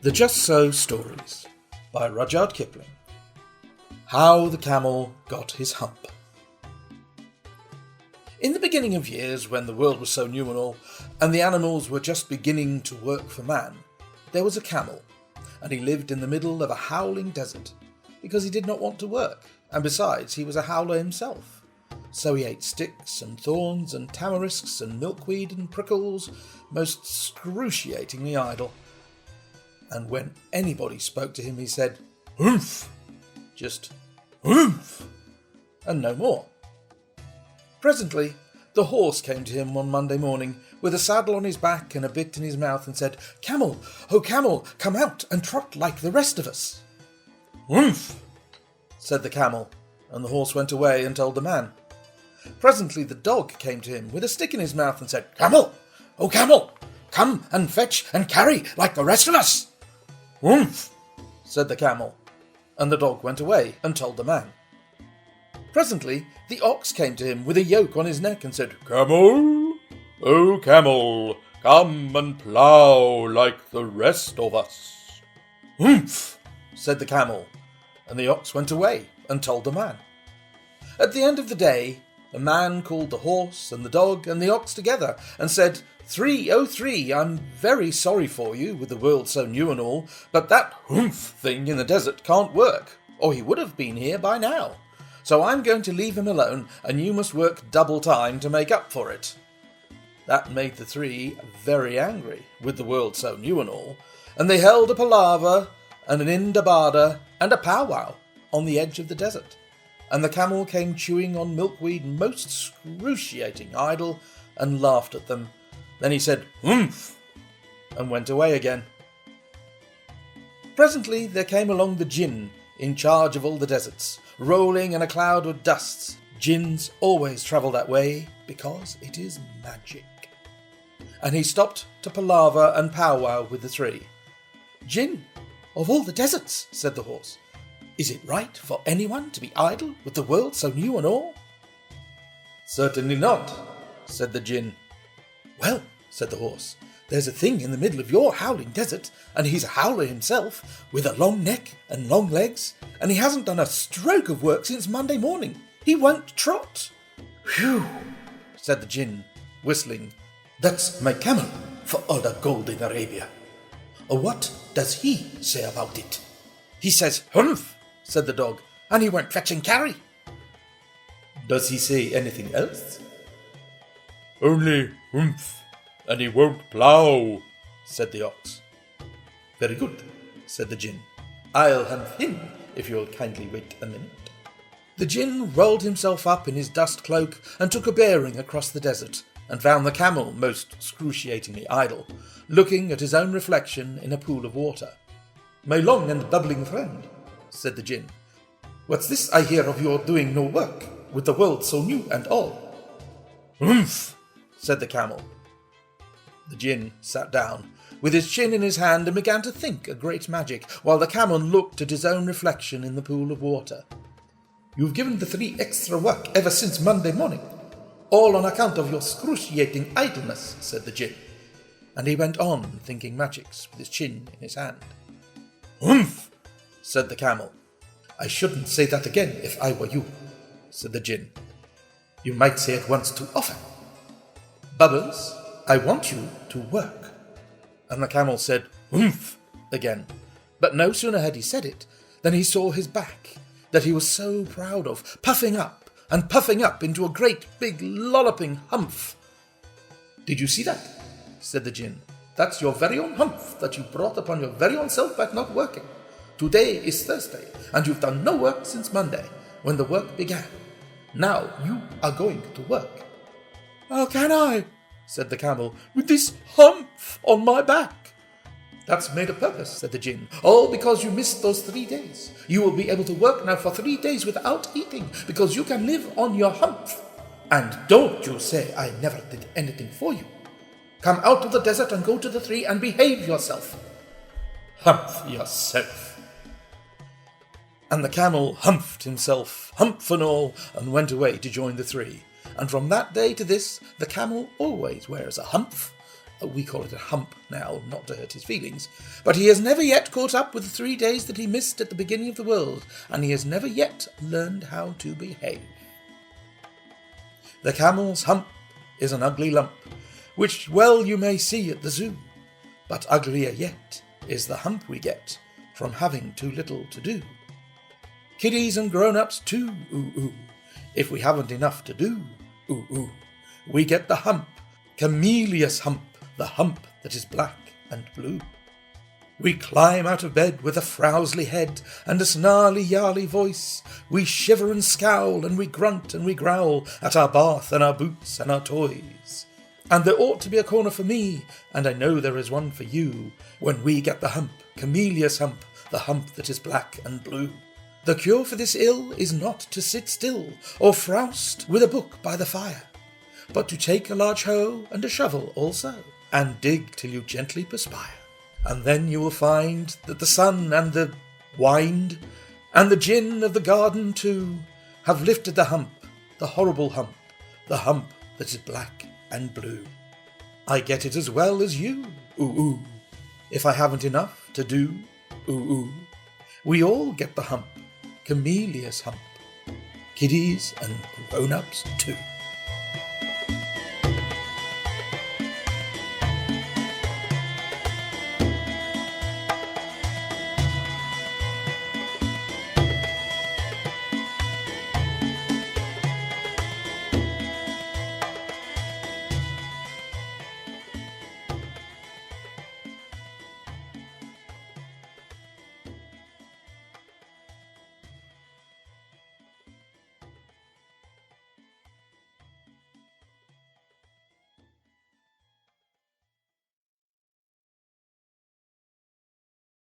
The Just So Stories by Rudyard Kipling. How the Camel Got His Hump. In the beginning of years, when the world was so new and all, and the animals were just beginning to work for man, there was a camel, and he lived in the middle of a howling desert, because he did not want to work, and besides, he was a howler himself. So he ate sticks and thorns and tamarisks and milkweed and prickles, most excruciatingly idle. And when anybody spoke to him, he said, "Humph!" Just, "Humph!" and no more. Presently, the horse came to him one Monday morning, with a saddle on his back and a bit in his mouth, and said, "Camel, oh camel, come out and trot like the rest of us." "Humph!" said the camel, and the horse went away and told the man. Presently the dog came to him, with a stick in his mouth, and said, "Camel, oh camel, come and fetch and carry like the rest of us." "Humph!" said the camel, and the dog went away and told the man. Presently the ox came to him with a yoke on his neck and said, "Camel, oh camel, come and plough like the rest of us." "Humph!" said the camel, and the ox went away and told the man. At the end of the day, the man called the horse and the dog and the ox together and said, "Three, oh three, I'm very sorry for you, with the world so new and all, but that humph thing in the desert can't work, or he would have been here by now. So I'm going to leave him alone, and you must work double time to make up for it." That made the three very angry, with the world so new and all, and they held a palaver and an indabada and a powwow on the edge of the desert, and the camel came chewing on milkweed most excruciating idle and laughed at them. Then he said, "Humph!" and went away again. Presently there came along the Jinn, in charge of all the deserts, rolling in a cloud of dust. Jinns always travel that way, because it is magic. And he stopped to palaver and powwow with the three. "Jinn, of all the deserts," said the horse, "is it right for anyone to be idle with the world so new and all?" "Certainly not," said the Jinn. "Well," said the horse, "there's a thing in the middle of your howling desert, and he's a howler himself, with a long neck and long legs, and he hasn't done a stroke of work since Monday morning. He won't trot." "Whew," said the Jinn, whistling. "That's my camel, for all the gold in Arabia. What does he say about it?" "He says, 'Humph,'" said the dog, "and he won't fetch and carry." "Does he say anything else?" "Only humph, and he won't plough," said the ox. "Very good," said the Jinn. "I'll humph him, if you'll kindly wait a minute." The Jinn rolled himself up in his dust cloak and took a bearing across the desert, and found the camel most excruciatingly idle, looking at his own reflection in a pool of water. "My long and bubbling friend," said the Jinn, "what's this I hear of your doing no work, with the world so new and all?" "Humph!" said the camel. The Jinn sat down, with his chin in his hand, and began to think a great magic, while the camel looked at his own reflection in the pool of water. "You've given the three extra work ever since Monday morning, all on account of your excruciating idleness," said the Jinn, and he went on thinking magics with his chin in his hand. "Humph!" said the camel. "I shouldn't say that again if I were you," said the Jinn. "You might say it once too often. Bubbles, I want you to work." And the camel said, "Humph!" again. But no sooner had he said it than he saw his back, that he was so proud of, puffing up into a great big lolloping humph. "Did you see that?" said the Jinn. "That's your very own humph that you brought upon your very own self by not working. Today is Thursday, and you've done no work since Monday, when the work began. Now you are going to work." "How can I," said the camel, "with this humph on my back?" "That's made a purpose," said the Jinn, "all because you missed those 3 days. You will be able to work now for 3 days without eating, because you can live on your humph. And don't you say I never did anything for you. Come out of the desert and go to the tree and behave yourself." "Humph yourself." And the camel humphed himself, humph and all, and went away to join the three. And from that day to this, the camel always wears a humph We call it a hump now, not to hurt his feelings. But he has never yet caught up with the 3 days that he missed at the beginning of the world, and he has never yet learned how to behave. The camel's hump is an ugly lump, which well you may see at the zoo. But uglier yet is the hump we get from having too little to do. Kiddies and grown-ups too, ooh ooh. If we haven't enough to do, ooh ooh, we get the hump, Camellious hump, the hump that is black and blue. We climb out of bed with a frowsly head and a snarly-yarly voice. We shiver and scowl and we grunt and we growl at our bath and our boots and our toys. And there ought to be a corner for me, and I know there is one for you, when we get the hump, Camellious hump, the hump that is black and blue. The cure for this ill is not to sit still or frowst with a book by the fire, but to take a large hoe and a shovel also, and dig till you gently perspire. And then you will find that the sun and the wind and the gin of the garden too have lifted the hump, the horrible hump, the hump that is black and blue. I get it as well as you, ooh ooh. If I haven't enough to do, ooh ooh. We all get the hump, Camellious hump, kiddies and grown-ups too.